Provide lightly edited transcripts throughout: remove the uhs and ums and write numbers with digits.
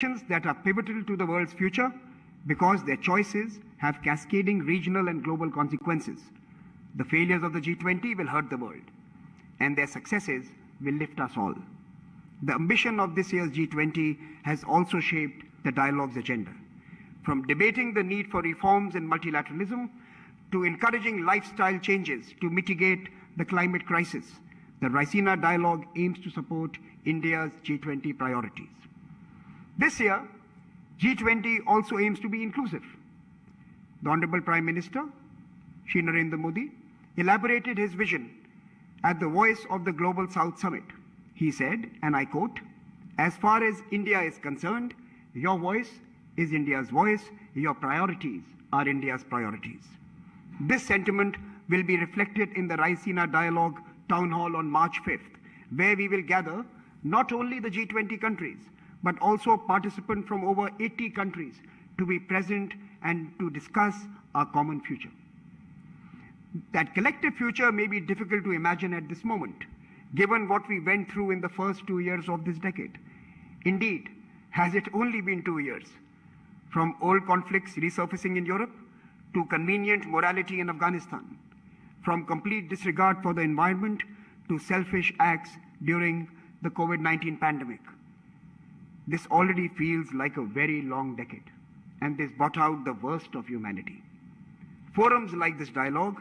that are pivotal to the world's future because their choices have cascading regional and global consequences. The failures of the G20 will hurt the world, and their successes will lift us all. The ambition of this year's G20 has also shaped the dialogue's agenda. From debating the need for reforms in multilateralism to encouraging lifestyle changes to mitigate the climate crisis, the Raisina dialogue aims to support India's G20 priorities. This year, G20 also aims to be inclusive. The Honorable Prime Minister, Shri Narendra Modi, elaborated his vision at the Voice of the Global South Summit. He said, and I quote, "As far as India is concerned, your voice is India's voice, your priorities are India's priorities." This sentiment will be reflected in the Raisina Dialogue Town Hall on March 5th, where we will gather not only the G20 countries, but also participants from over 80 countries to be present and to discuss our common future. That collective future may be difficult to imagine at this moment, given what we went through in the first 2 years of this decade. Indeed, has it only been 2 years? From old conflicts resurfacing in Europe to convenient morality in Afghanistan, from complete disregard for the environment to selfish acts during the COVID-19 pandemic. This already feels like a very long decade, and this brought out the worst of humanity. Forums like this dialogue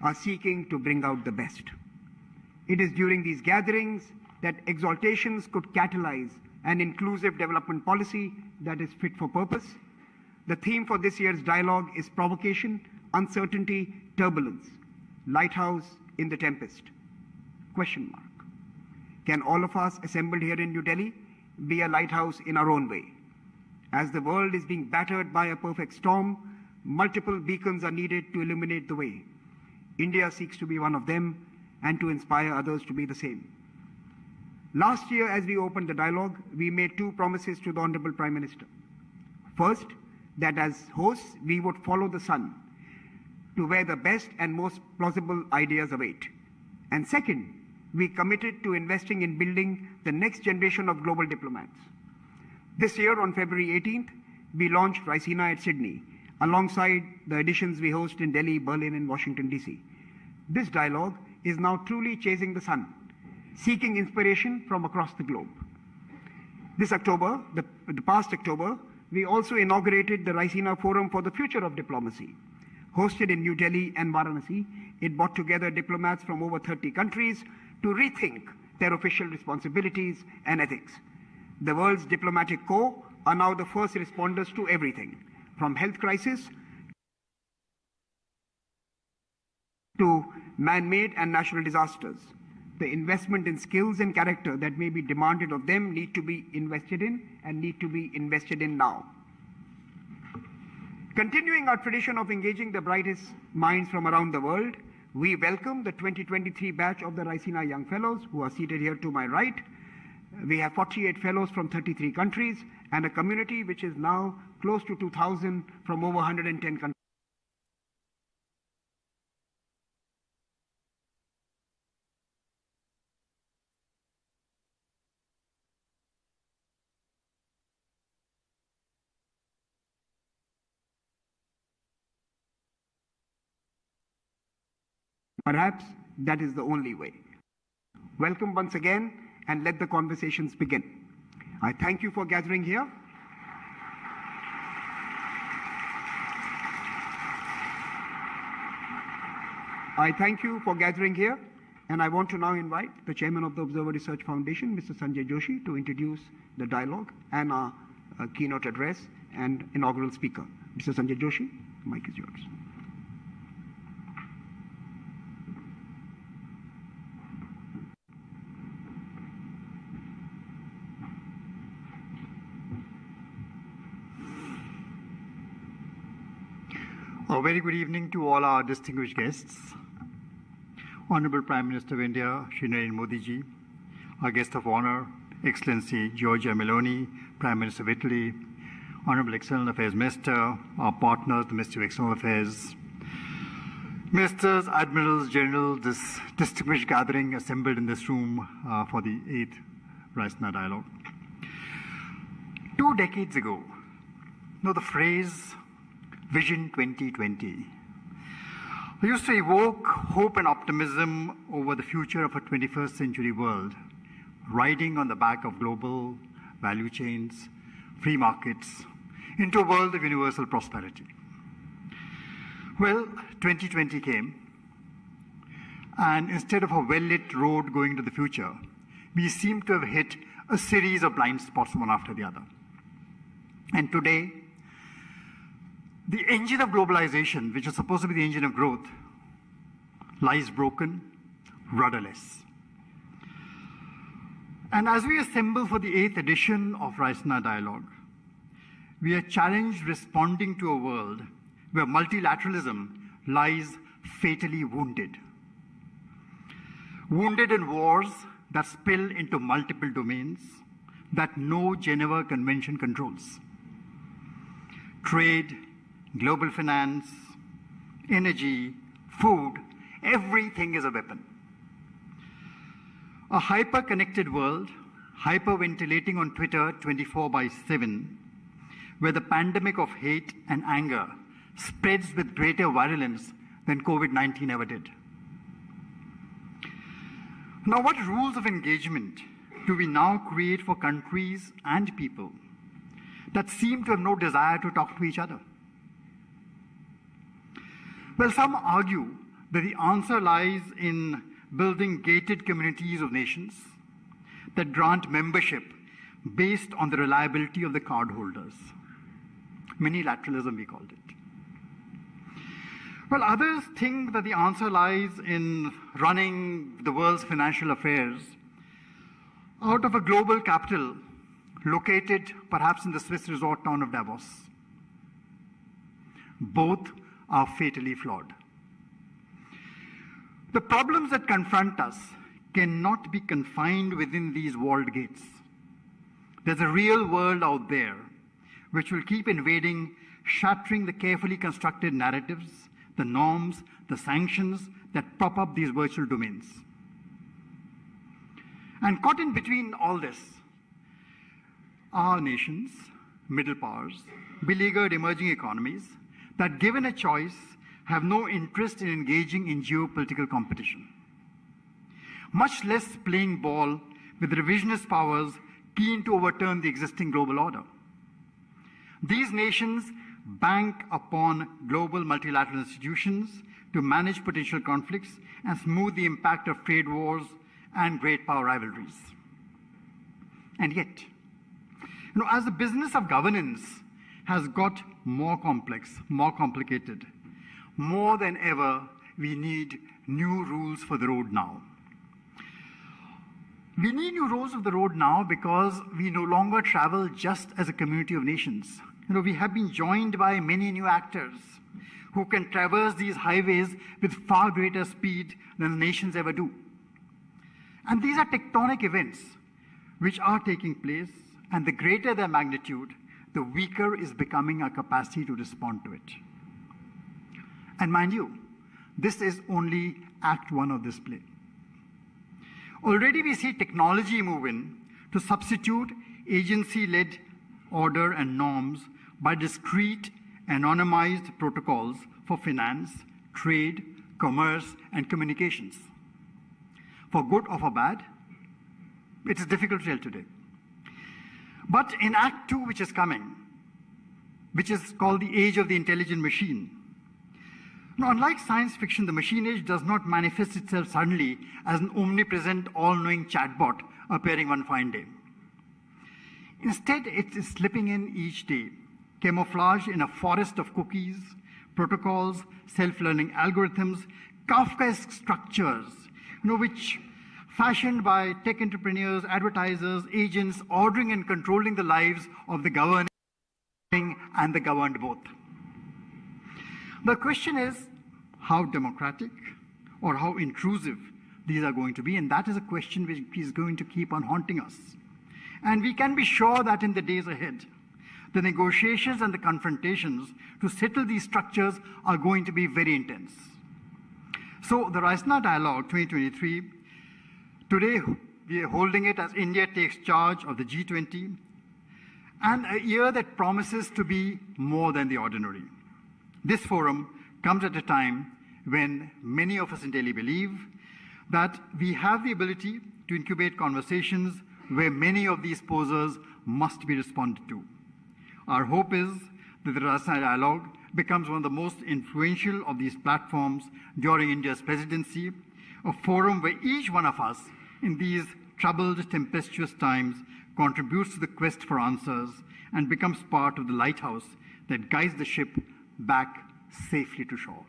are seeking to bring out the best. It is during these gatherings that exaltations could catalyze an inclusive development policy that is fit for purpose. The theme for this year's dialogue is provocation, uncertainty, turbulence, lighthouse in the tempest. Question mark. Can all of us assembled here in New Delhi be a lighthouse in our own way? As the world is being battered by a perfect storm, multiple beacons are needed to illuminate the way. India seeks to be one of them and to inspire others to be the same. Last year, as we opened the dialogue, we made 2 promises to the Honorable Prime Minister. First, that as hosts, we would follow the sun to where the best and most plausible ideas await. And second, we committed to investing in building the next generation of global diplomats. This year, on February 18th, we launched Raisina at Sydney, alongside the editions we host in Delhi, Berlin, and Washington, D.C. This dialogue is now truly chasing the sun, seeking inspiration from across the globe. This October, the past October, we also inaugurated the Raisina Forum for the Future of Diplomacy. Hosted in New Delhi and Varanasi, it brought together diplomats from over 30 countries to rethink their official responsibilities and ethics. The world's diplomatic corps are now the first responders to everything, from health crisis to man-made and natural disasters. The investment in skills and character that may be demanded of them need to be invested in and need to be invested in now. Continuing our tradition of engaging the brightest minds from around the world, we welcome the 2023 batch of the Raisina Young Fellows who are seated here to my right. We have 48 fellows from 33 countries and a community which is now close to 2,000 from over 110 countries. Perhaps that is the only way. Welcome once again, and let the conversations begin. I thank you for gathering here. And I want to now invite the Chairman of the Observer Research Foundation, Mr. Sanjay Joshi, to introduce the dialogue and our keynote address and inaugural speaker. Mr. Sanjay Joshi, the mic is yours. A very good evening to all our distinguished guests. Honorable Prime Minister of India, Shri Narendra Modi ji, our guest of honor, Excellency Giorgia Meloni, Prime Minister of Italy, Honorable External Affairs Minister, our partners, the Ministry of External Affairs, Ministers, Admirals, Generals, this distinguished gathering assembled in this room for the 8th Raisina Dialogue. 2 decades ago, the phrase Vision 2020 used to evoke hope and optimism over the future of a 21st century world, riding on the back of global value chains, free markets, into a world of universal prosperity. Well, 2020 came, and instead of a well-lit road going to the future, we seem to have hit a series of blind spots one after the other. And today, the engine of globalization, which is supposed to be the engine of growth, lies broken, rudderless. And as we assemble for the 8th edition of Raisina Dialogue, we are challenged responding to a world where multilateralism lies fatally wounded. Wounded in wars that spill into multiple domains that no Geneva Convention controls. Trade, global finance, energy, food, everything is a weapon. A hyper-connected world, hyperventilating on Twitter 24/7, where the pandemic of hate and anger spreads with greater virulence than COVID-19 ever did. Now, what rules of engagement do we now create for countries and people that seem to have no desire to talk to each other? Well, some argue that the answer lies in building gated communities of nations that grant membership based on the reliability of the cardholders. Minilateralism, we called it. Well, others think that the answer lies in running the world's financial affairs out of a global capital located perhaps in the Swiss resort town of Davos. Both are fatally flawed. The problems that confront us cannot be confined within these walled gates. There's a real world out there which will keep invading, shattering the carefully constructed narratives, the norms, the sanctions that prop up these virtual domains. And caught in between all this are nations, middle powers, beleaguered emerging economies that, given a choice, have no interest in engaging in geopolitical competition, much less playing ball with revisionist powers keen to overturn the existing global order. These nations bank upon global multilateral institutions to manage potential conflicts and smooth the impact of trade wars and great power rivalries. And yet, as the business of governance has got more complex, more complicated, more than ever, we need new rules for the road now. We need new rules of the road now because we no longer travel just as a community of nations. We have been joined by many new actors who can traverse these highways with far greater speed than the nations ever do. And these are tectonic events which are taking place, and the greater their magnitude, the weaker is becoming our capacity to respond to it. And mind you, this is only Act 1 of this play. Already we see technology move in to substitute agency-led order and norms by discrete, anonymized protocols for finance, trade, commerce, and communications. For good or for bad, it is difficult to tell today. But in Act 2, which is coming, which is called the Age of the Intelligent Machine, unlike science fiction, the machine age does not manifest itself suddenly as an omnipresent, all-knowing chatbot appearing one fine day. Instead, it is slipping in each day, camouflaged in a forest of cookies, protocols, self-learning algorithms, Kafkaesque structures, which fashioned by tech entrepreneurs, advertisers, agents, ordering and controlling the lives of the governing and the governed both. The question is how democratic or how intrusive these are going to be, and that is a question which is going to keep on haunting us. And we can be sure that in the days ahead, the negotiations and the confrontations to settle these structures are going to be very intense. So the Raisina Dialogue 2023, today we are holding it as India takes charge of the G20, and a year that promises to be more than the ordinary. This forum comes at a time when many of us in Delhi believe that we have the ability to incubate conversations where many of these posers must be responded to. Our hope is that the Raisina dialogue becomes one of the most influential of these platforms during India's presidency, a forum where each one of us in these troubled, tempestuous times contributes to the quest for answers and becomes part of the lighthouse that guides the ship back safely to shore.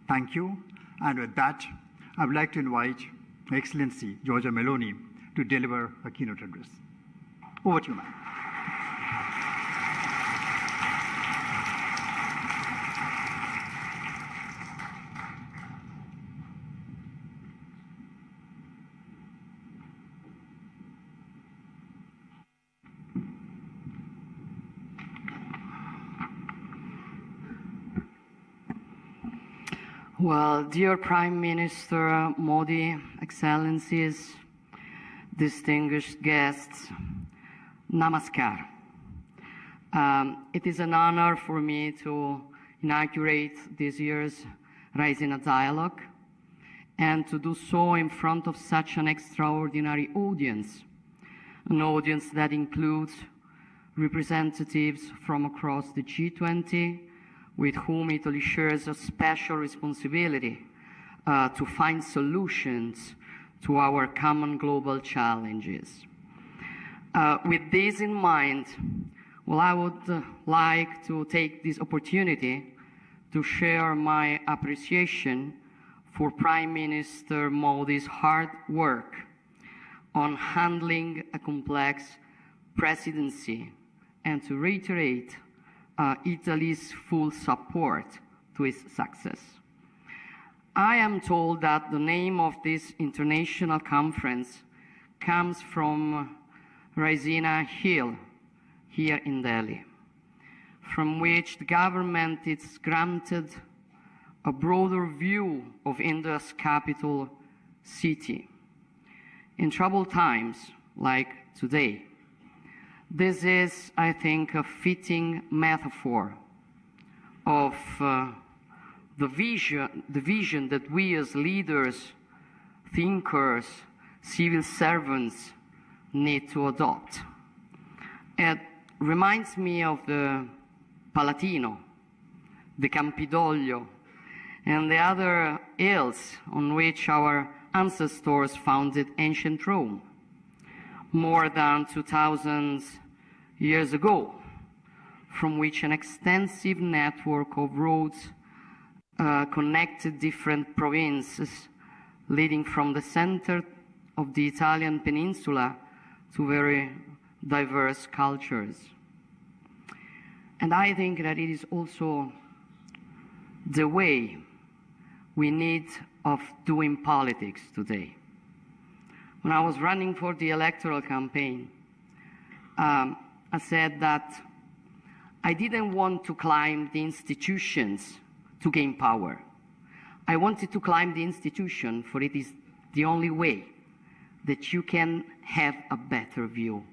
Thank you. And with that, I would like to invite Her Excellency Giorgia Meloni to deliver a keynote address. Over to you, ma'am. Well, dear Prime Minister Modi, Excellencies, distinguished guests, Namaskar. It is an honor for me to inaugurate this year's Raisina dialogue and to do so in front of such an extraordinary audience, an audience that includes representatives from across the G20, with whom Italy shares a special responsibility to find solutions to our common global challenges. With this in mind, well, I would like to take this opportunity to share my appreciation for Prime Minister Modi's hard work on handling a complex presidency and to reiterate Italy's full support to its success. I am told that the name of this international conference comes from Raisina Hill here in Delhi, from which the government is granted a broader view of India's capital city. In troubled times like today, this is, I think, a fitting metaphor of the vision that we as leaders, thinkers, civil servants need to adopt. It reminds me of the Palatino, the Campidoglio, and the other hills on which our ancestors founded ancient Rome more than 2,000 years ago, from which an extensive network of roads connected different provinces, leading from the center of the Italian peninsula to very diverse cultures. And I think that it is also the way we need of doing politics today. When I was running for the electoral campaign, I said that I didn't want to climb the institutions to gain power. I wanted to climb the institution, for it is the only way that you can have a better view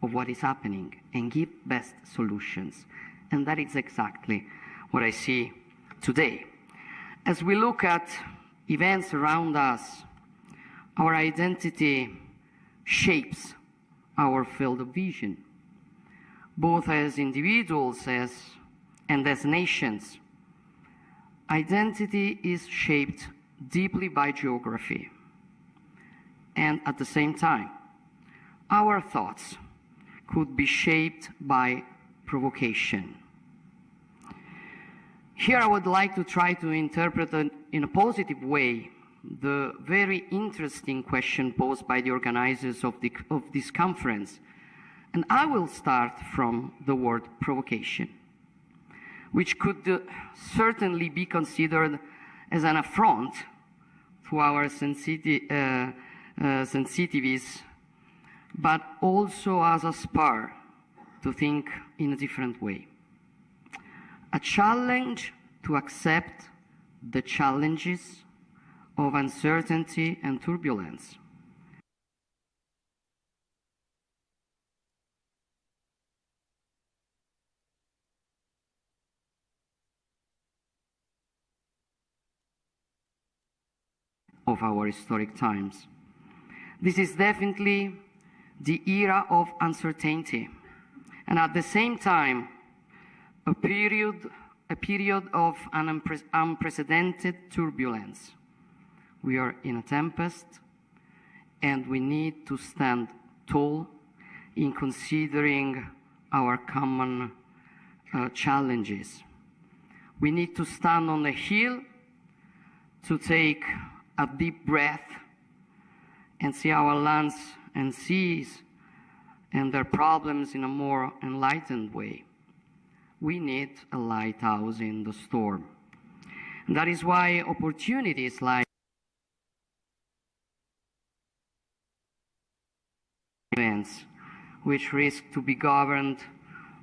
of what is happening and give best solutions. And that is exactly what I see today. As we look at events around us, our identity shapes our field of vision, both as individuals and as nations. Identity is shaped deeply by geography, and at the same time, our thoughts could be shaped by provocation. Here I would like to try to interpret in a positive way the very interesting question posed by the organizers of this conference. And I will start from the word provocation, which could certainly be considered as an affront to our sensitivities, but also as a spur to think in a different way. A challenge to accept the challenges of uncertainty and turbulence. of our historic times. This is definitely the era of uncertainty, and at the same time, a period of unprecedented turbulence. We are in a tempest, and we need to stand tall in considering our common challenges. We need to stand on the hill to take a deep breath and see our lands and seas and their problems in a more enlightened way. We need a lighthouse in the storm. And that is why opportunities like events, which risk to be governed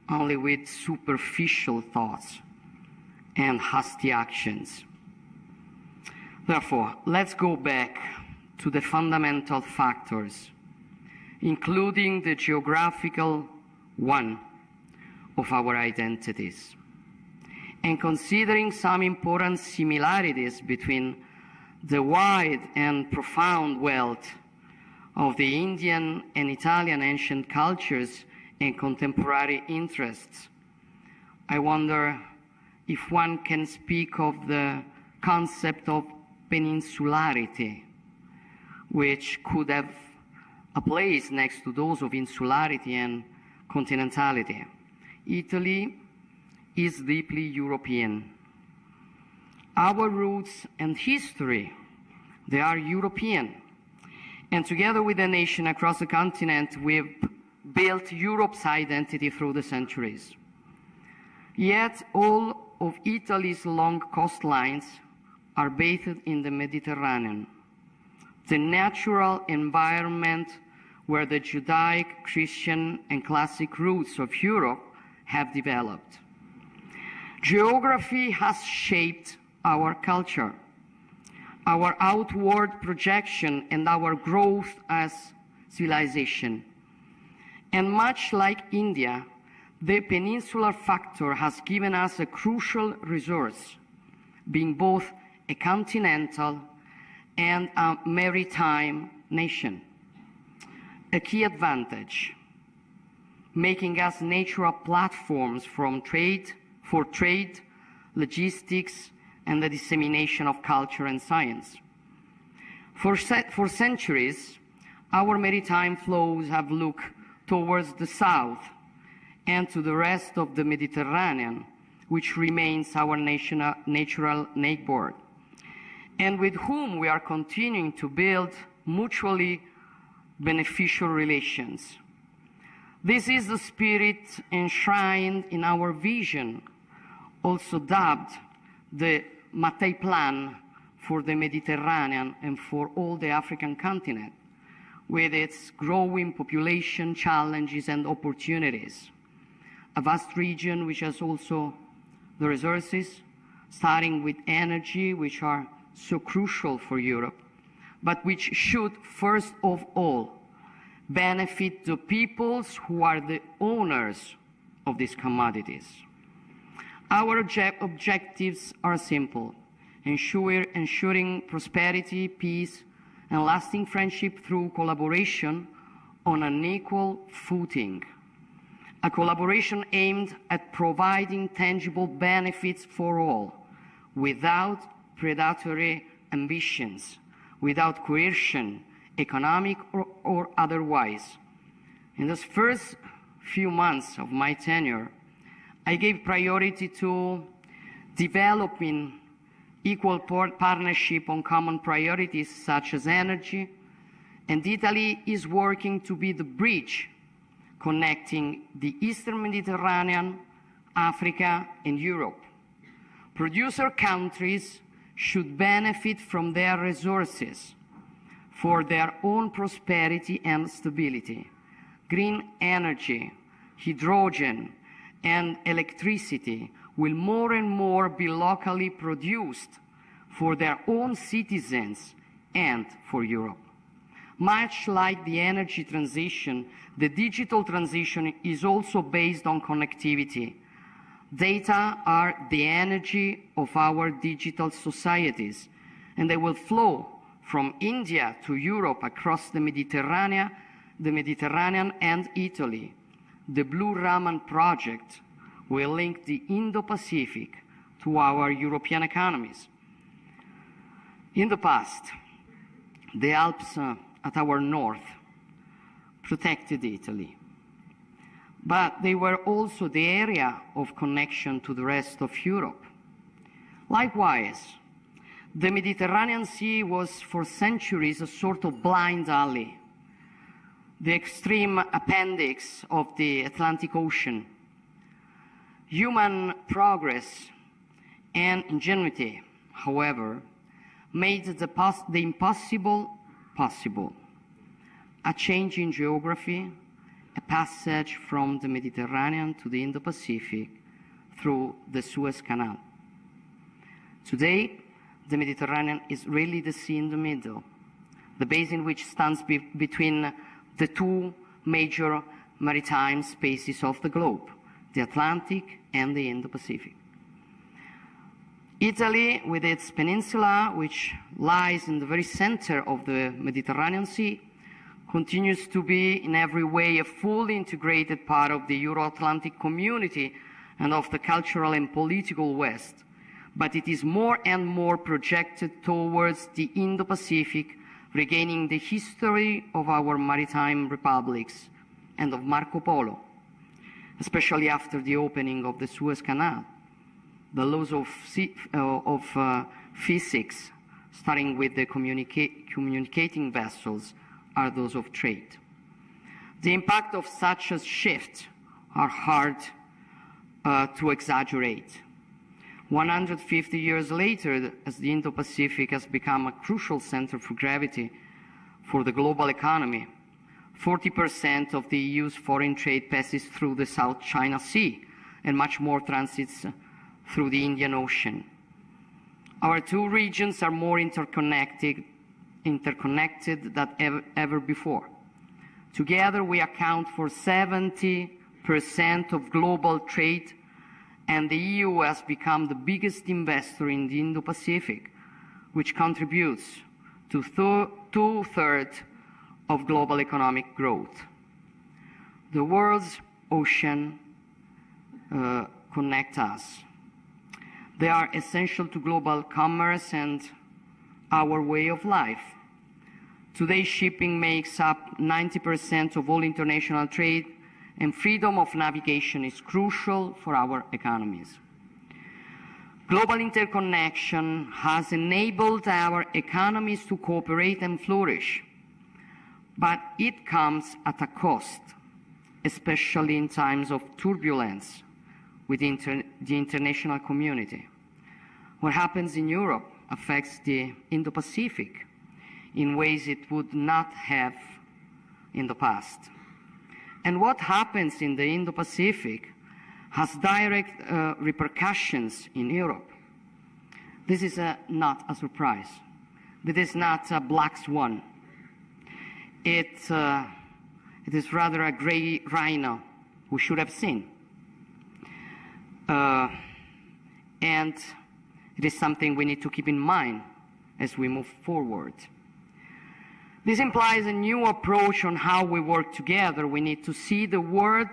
only with superficial thoughts and hasty actions. Therefore, let's go back to the fundamental factors, including the geographical one of our identities, and considering some important similarities between the wide and profound wealth of the Indian and Italian ancient cultures and contemporary interests. I wonder if one can speak of the concept of peninsularity, which could have a place next to those of insularity and continentality. Italy is deeply European. Our roots and history, they are European. And together with the nation across the continent, we've built Europe's identity through the centuries. Yet all of Italy's long coastlines are bathed in the Mediterranean, the natural environment where the Judaic, Christian, and classic roots of Europe have developed. Geography has shaped our culture, our outward projection, and our growth as civilization. And much like India, the peninsular factor has given us a crucial resource, being both a continental and a maritime nation. A key advantage, making us natural platforms for trade, logistics, and the dissemination of culture and science. For centuries, our maritime flows have looked towards the south and to the rest of the Mediterranean, which remains our natural neighbor, and with whom we are continuing to build mutually beneficial relations. This is the spirit enshrined in our vision, also dubbed the Mattei Plan for the Mediterranean and for all the African continent, with its growing population, challenges, and opportunities. A vast region which has also the resources, starting with energy, which are so crucial for Europe, but which should first of all benefit the peoples who are the owners of these commodities. Our objectives are simple: ensuring prosperity, peace, and lasting friendship through collaboration on an equal footing. A collaboration aimed at providing tangible benefits for all, without predatory ambitions, without coercion, economic or otherwise. In the first few months of my tenure, I gave priority to developing equal partnership on common priorities such as energy, and Italy is working to be the bridge connecting the Eastern Mediterranean, Africa, and Europe. Producer countries should benefit from their resources for their own prosperity and stability. Green energy, hydrogen, and electricity will more and more be locally produced for their own citizens and for Europe. Much like the energy transition, the digital transition is also based on connectivity. Data are the energy of our digital societies, and they will flow from India to Europe, across the Mediterranean and Italy. The Blue Raman project will link the Indo-Pacific to our European economies. In the past, the Alps at our north protected Italy, but they were also the area of connection to the rest of Europe. Likewise, the Mediterranean Sea was for centuries a sort of blind alley, the extreme appendix of the Atlantic Ocean. Human progress and ingenuity, however, made the impossible possible. A change in geography, a passage from the Mediterranean to the Indo-Pacific through the Suez Canal. Today, the Mediterranean is really the sea in the middle, the basin which stands between the two major maritime spaces of the globe, the Atlantic and the Indo-Pacific. Italy, with its peninsula, which lies in the very center of the Mediterranean Sea, continues to be in every way a fully integrated part of the Euro-Atlantic community and of the cultural and political West, but it is more and more projected towards the Indo-Pacific, regaining the history of our maritime republics and of Marco Polo, especially after the opening of the Suez Canal. The laws of physics, starting with the communicating vessels, are those of trade. The impact of such a shift are hard to exaggerate. 150 years later, as the Indo-Pacific has become a crucial center for gravity for the global economy, 40% of the EU's foreign trade passes through the South China Sea, and much more transits through the Indian Ocean. Our two regions are more interconnected than ever before. Together, we account for 70% of global trade, and the EU has become the biggest investor in the Indo-Pacific, which contributes to two-thirds of global economic growth. The world's oceans connect us. They are essential to global commerce and our way of life. Today, shipping makes up 90% of all international trade, and freedom of navigation is crucial for our economies. Global interconnection has enabled our economies to cooperate and flourish, but it comes at a cost, especially in times of turbulence within the international community. What happens in Europe affects the Indo-Pacific in ways it would not have in the past. And what happens in the Indo-Pacific has direct repercussions in Europe. This is not a surprise. This is not a black swan. It is rather a gray rhino we should have seen. And it is something we need to keep in mind as we move forward. This implies a new approach on how we work together. We need to see the world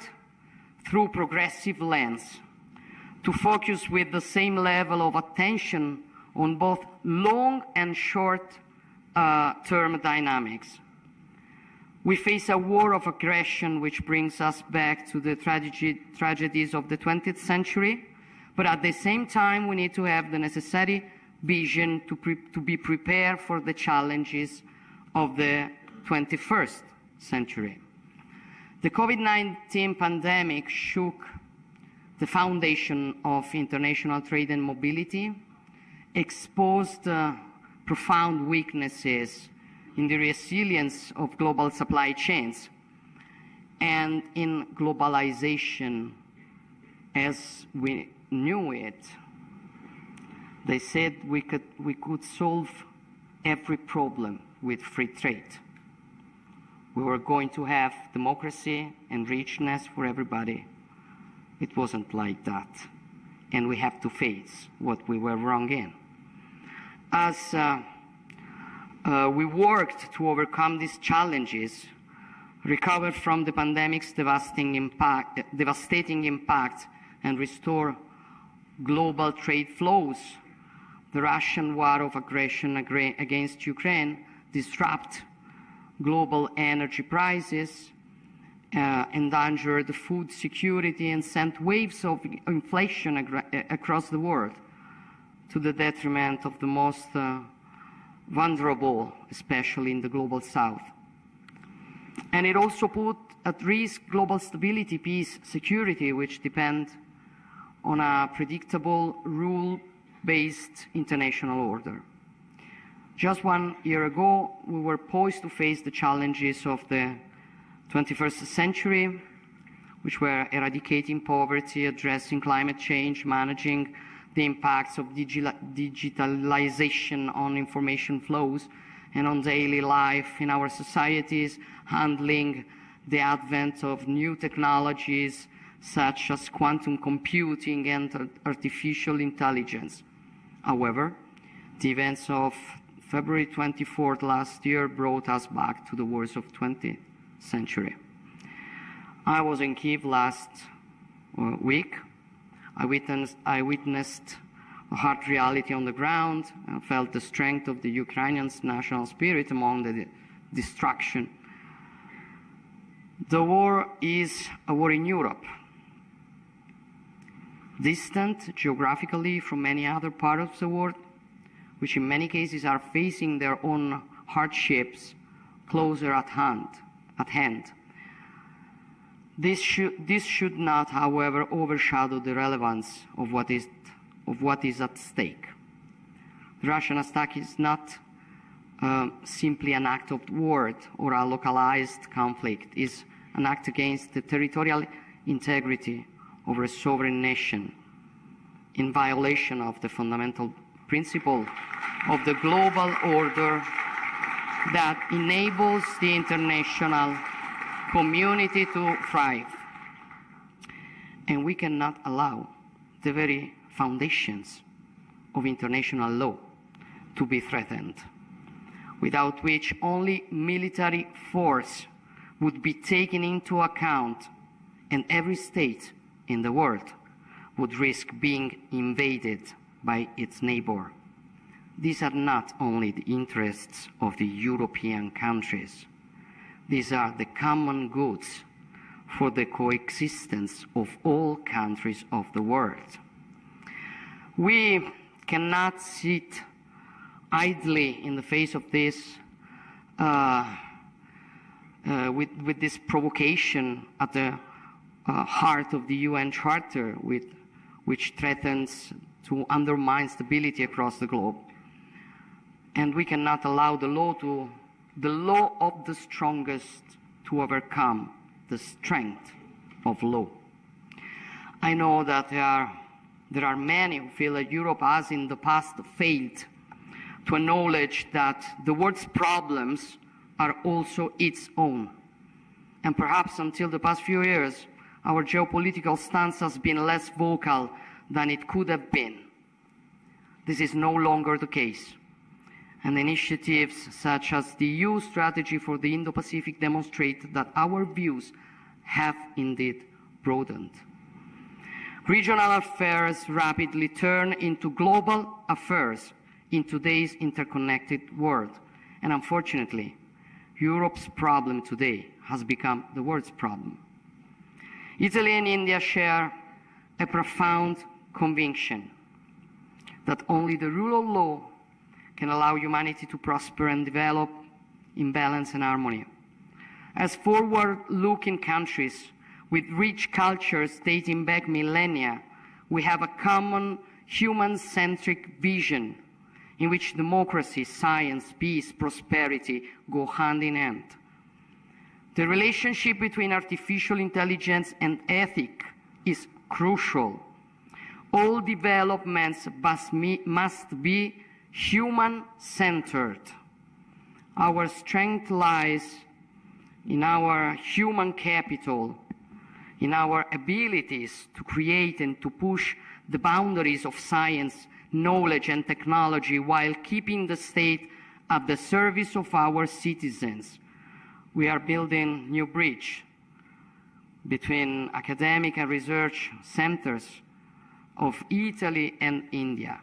through progressive lens, to focus with the same level of attention on both long and short-term dynamics. We face a war of aggression which brings us back to the tragedies of the 20th century, but at the same time we need to have the necessary vision to be prepared for the challenges of the 21st century. The COVID-19 pandemic shook the foundation of international trade and mobility, exposed profound weaknesses in the resilience of global supply chains and in globalization as we knew it. They said we could solve every problem with free trade. We were going to have democracy and richness for everybody. It wasn't like that. And we have to face what we were wrong in. As We worked to overcome these challenges, recover from the pandemic's devastating impact, and restore global trade flows. The Russian war of aggression against Ukraine disrupt global energy prices, endangered food security, and sent waves of inflation across the world to the detriment of the most vulnerable, especially in the global south. And it also put at risk global stability, peace, security, which depend on a predictable, rule-based international order. Just 1 year ago, we were poised to face the challenges of the 21st century, which were eradicating poverty, addressing climate change, managing the impacts of digitalization on information flows and on daily life in our societies, handling the advent of new technologies such as quantum computing and artificial intelligence. However, the events of February 24th last year brought us back to the wars of 20th century. I was in Kyiv last week. I witnessed a hard reality on the ground and felt the strength of the Ukrainians' national spirit among the destruction. The war is a war in Europe, distant geographically from many other parts of the world, which in many cases are facing their own hardships closer at hand. This should not, however, overshadow the relevance of what is at stake. The Russian attack is not simply an act of war or a localized conflict. It is an act against the territorial integrity of a sovereign nation in violation of the fundamental principle of the global order that enables the international community to thrive. And we cannot allow the very foundations of international law to be threatened, without which only military force would be taken into account, and every state in the world would risk being invaded by its neighbor. These are not only the interests of the European countries. These are the common goods for the coexistence of all countries of the world. We cannot sit idly in the face of this with this provocation at the heart of the UN Charter, which threatens to undermine stability across the globe. And we cannot allow the law of the strongest to overcome the strength of law. I know that there are many who feel that Europe has in the past failed to acknowledge that the world's problems are also its own. And perhaps until the past few years, our geopolitical stance has been less vocal than it could have been. This is no longer the case. And initiatives such as the EU strategy for the Indo-Pacific demonstrate that our views have indeed broadened. Regional affairs rapidly turn into global affairs in today's interconnected world. And unfortunately, Europe's problem today has become the world's problem. Italy and India share a profound conviction that only the rule of law can allow humanity to prosper and develop in balance and harmony. As forward-looking countries with rich cultures dating back millennia, we have a common human-centric vision in which democracy, science, peace, prosperity go hand in hand. The relationship between artificial intelligence and ethics is crucial. All developments must be human-centered. Our strength lies in our human capital, in our abilities to create and to push the boundaries of science, knowledge, and technology while keeping the state at the service of our citizens. We are building new bridge between academic and research centers of Italy and India.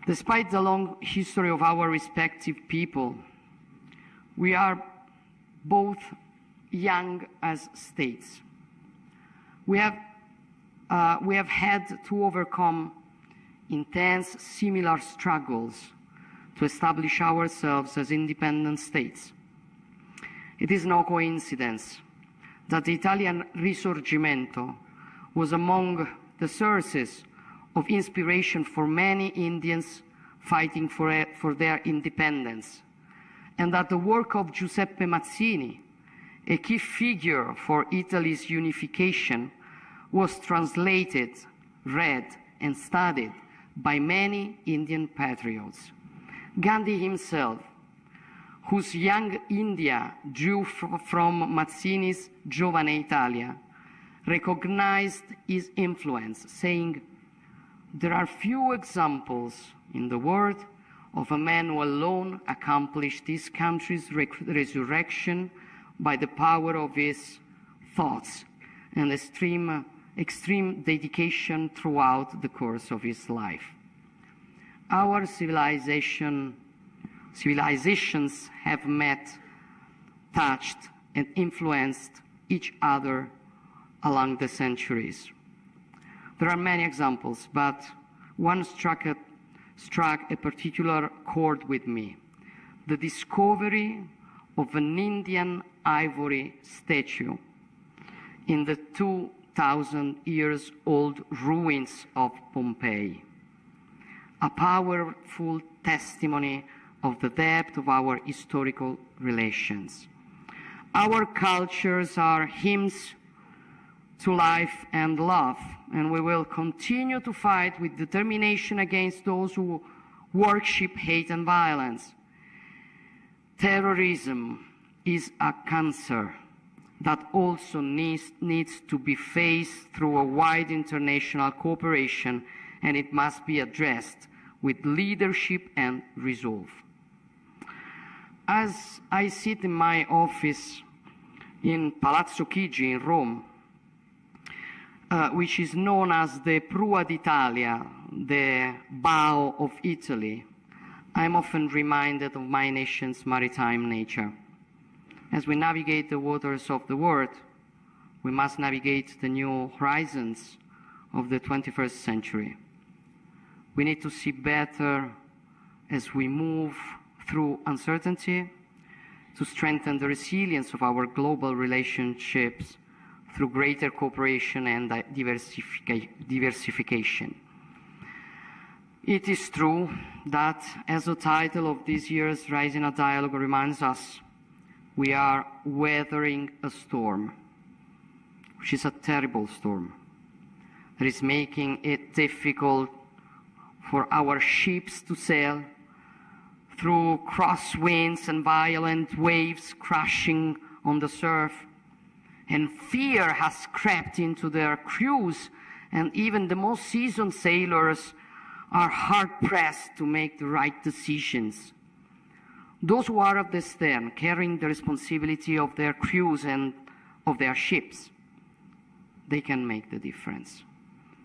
Despite the long history of our respective people, we are both young as states. We have had to overcome intense similar struggles to establish ourselves as independent states. It is no coincidence that the Italian Risorgimento was among the sources of inspiration for many Indians fighting for their independence, and that the work of Giuseppe Mazzini, a key figure for Italy's unification, was translated, read, and studied by many Indian patriots. Gandhi himself, whose Young India drew from Mazzini's Giovane Italia, recognized his influence, saying, "There are few examples in the world of a man who alone accomplished this country's resurrection by the power of his thoughts and extreme dedication throughout the course of his life." Our civilizations have met, touched, and influenced each other along the centuries. There are many examples, but one struck a particular chord with me: the discovery of an Indian ivory statue in the 2,000 years old ruins of Pompeii, a powerful testimony of the depth of our historical relations. Our cultures are hymns to life and love, and we will continue to fight with determination against those who worship hate and violence. Terrorism is a cancer that also needs to be faced through a wide international cooperation, and it must be addressed with leadership and resolve. As I sit in my office in Palazzo Chigi in Rome, which is known as the Prua d'Italia, the bow of Italy, I'm often reminded of my nation's maritime nature. As we navigate the waters of the world, we must navigate the new horizons of the 21st century. We need to see better as we move through uncertainty, to strengthen the resilience of our global relationships through greater cooperation and diversification. It is true that, as the title of this year's Raisina dialogue reminds us, we are weathering a storm, which is a terrible storm, that is making it difficult for our ships to sail through crosswinds and violent waves crashing on the surf. And fear has crept into their crews, and even the most seasoned sailors are hard-pressed to make the right decisions. Those who are at the stern, carrying the responsibility of their crews and of their ships, they can make the difference.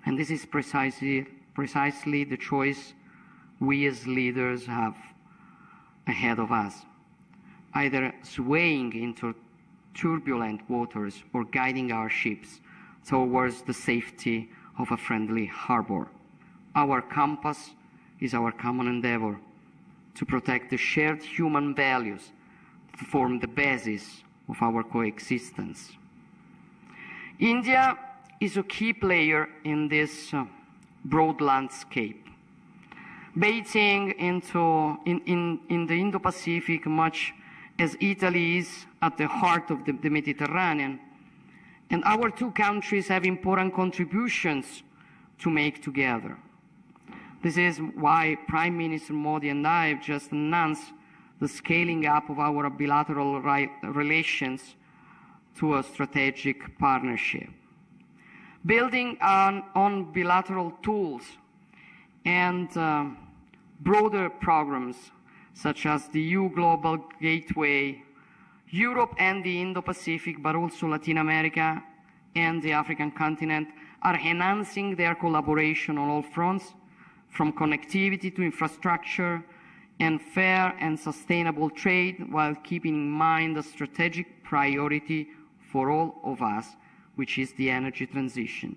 And this is precisely the choice we as leaders have ahead of us, either swaying into turbulent waters or guiding our ships towards the safety of a friendly harbor. Our compass is our common endeavor to protect the shared human values that form the basis of our coexistence. India is a key player in this broad landscape. Bathing in the Indo-Pacific, much as Italy is at the heart of the Mediterranean, and our two countries have important contributions to make together. This is why Prime Minister Modi and I have just announced the scaling up of our bilateral relations to a strategic partnership. Building on bilateral tools and broader programs such as the EU Global Gateway, Europe and the Indo-Pacific, but also Latin America and the African continent, are enhancing their collaboration on all fronts, from connectivity to infrastructure and fair and sustainable trade, while keeping in mind the strategic priority for all of us, which is the energy transition.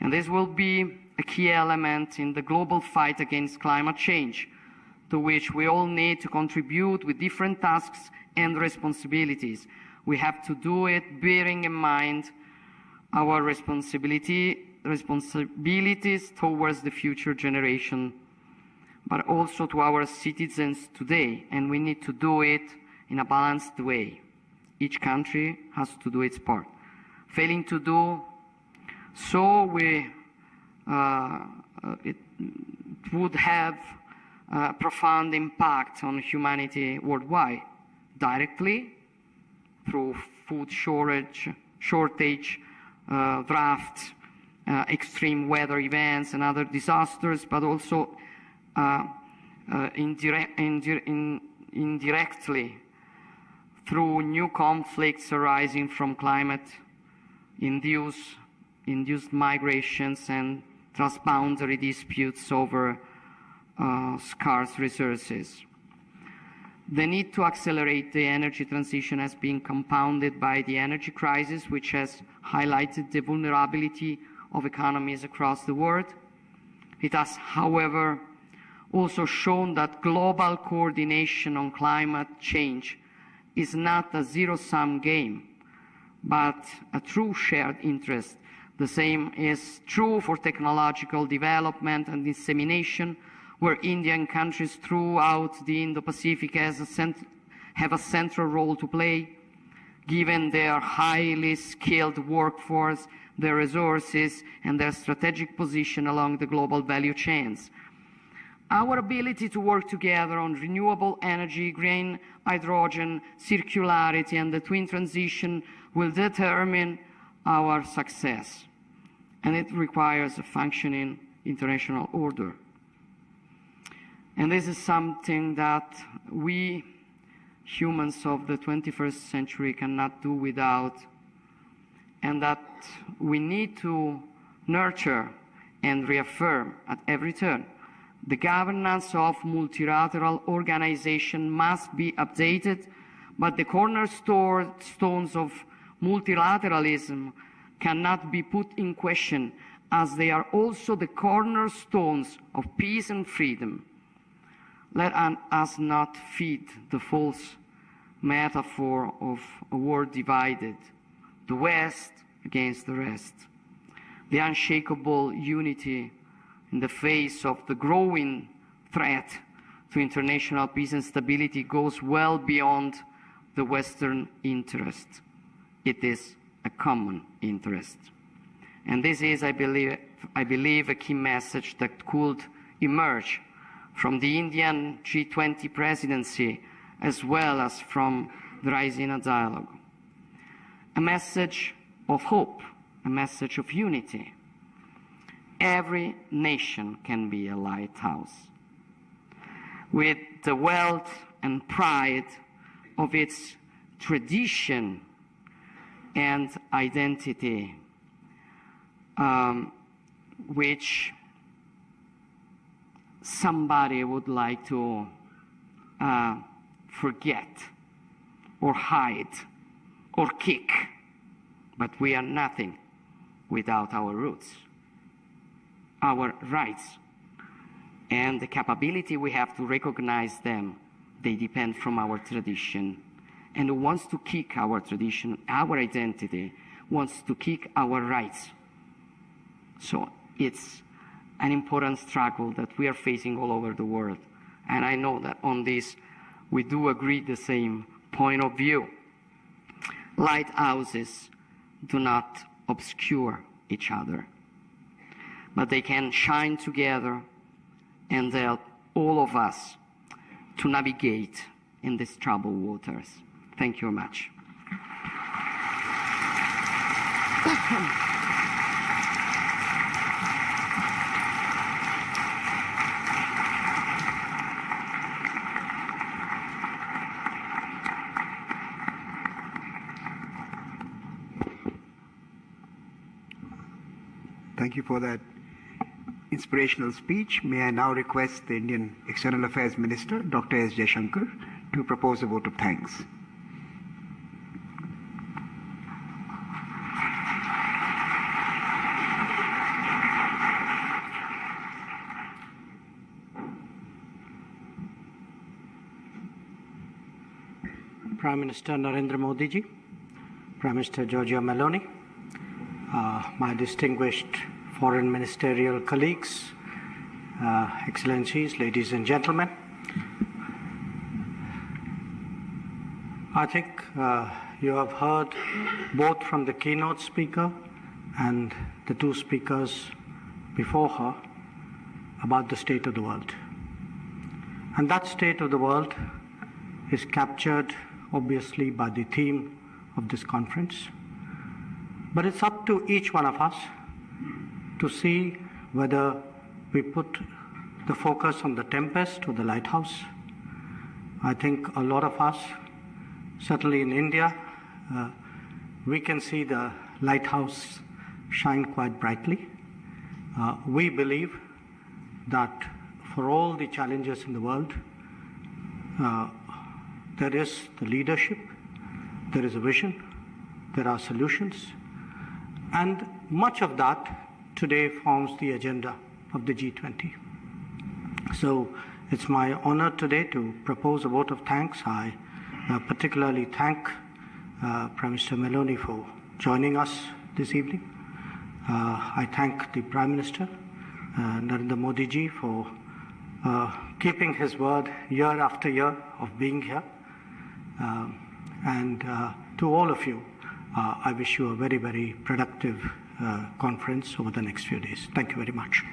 And this will be a key element in the global fight against climate change, to which we all need to contribute with different tasks and responsibilities. We have to do it bearing in mind our responsibilities towards the future generation, but also to our citizens today, and we need to do it in a balanced way. Each country has to do its part. Failing to do so, it would have a profound impact on humanity worldwide, directly through food shortage, drought, extreme weather events and other disasters, but also indirectly through new conflicts arising from climate-induced migrations and transboundary disputes over scarce resources. The need to accelerate the energy transition has been compounded by the energy crisis, which has highlighted the vulnerability of economies across the world. It has, however, also shown that global coordination on climate change is not a zero-sum game, but a true shared interest. The same is true for technological development and dissemination, where Indian countries throughout the Indo-Pacific have a central role to play, given their highly skilled workforce, their resources, and their strategic position along the global value chains. Our ability to work together on renewable energy, green hydrogen, circularity, and the twin transition will determine our success. And it requires a functioning international order. And this is something that we, humans of the 21st century, cannot do without, and that we need to nurture and reaffirm at every turn. The governance of multilateral organization must be updated, but the cornerstones of multilateralism cannot be put in question, as they are also the cornerstones of peace and freedom. Let us not feed the false metaphor of a world divided, the West against the rest. The unshakable unity in the face of the growing threat to international peace and stability goes well beyond the Western interest. It is a common interest. And this is, I believe, a key message that could emerge from the Indian G20 presidency, as well as from the Raisina dialogue. A message of hope, a message of unity. Every nation can be a lighthouse, with the wealth and pride of its tradition and identity, which somebody would like to forget or hide or kick. But we are nothing without our roots, our rights, and the capability we have to recognize them. They depend from our tradition. And who wants to kick our tradition, our identity, wants to kick our rights. So it's an important struggle that we are facing all over the world. And I know that on this, we do agree the same point of view. Lighthouses do not obscure each other, but they can shine together and help all of us to navigate in these troubled waters. Thank you very much. Thank you for that inspirational speech. May I now request the Indian External Affairs Minister, Dr. S. Jaishankar, to propose a vote of thanks. Prime Minister Narendra Modi ji, Prime Minister Giorgia Meloni, my distinguished foreign ministerial colleagues, Excellencies, ladies and gentlemen. I think you have heard both from the keynote speaker and the two speakers before her about the state of the world. And that state of the world is captured obviously by the theme of this conference. But it's up to each one of us to see whether we put the focus on the tempest or the lighthouse. I think a lot of us, certainly in India, we can see the lighthouse shine quite brightly. We believe that for all the challenges in the world, there is the leadership, there is a vision, there are solutions, and much of that today forms the agenda of the G20. So it's my honor today to propose a vote of thanks. I particularly thank Prime Minister Meloni for joining us this evening. I thank the Prime Minister, Narendra Modi ji, for keeping his word year after year of being here. And to all of you, I wish you a very, very productive conference over the next few days. Thank you very much.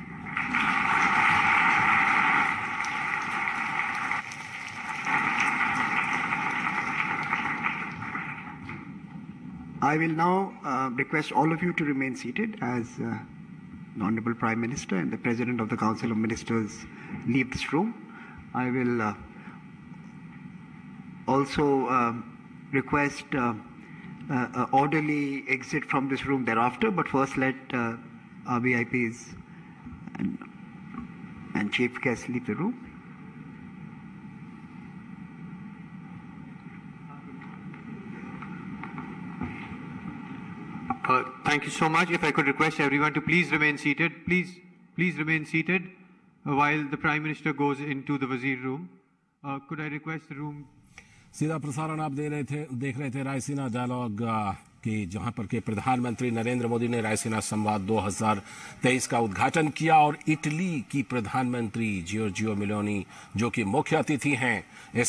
I will now request all of you to remain seated as the Honorable Prime Minister and the President of the Council of Ministers leave this room. I will also request an orderly exit from this room thereafter, but first let our VIPs and chief guests leave the room. Thank you so much. If I could request everyone to please remain seated. Please remain seated while the Prime Minister goes into the Wazir room. Could I request the room? सीधा प्रसारण आप देख रहे थे Raisina dialogue की, जहां पर के प्रधानमंत्री नरेंद्र मोदी ने रायसीना संवाद 2023 का उद्घाटन किया और इटली की प्रधानमंत्री जियोर्जियो मेलोनी, जो कि मुख्य अतिथि हैं, इस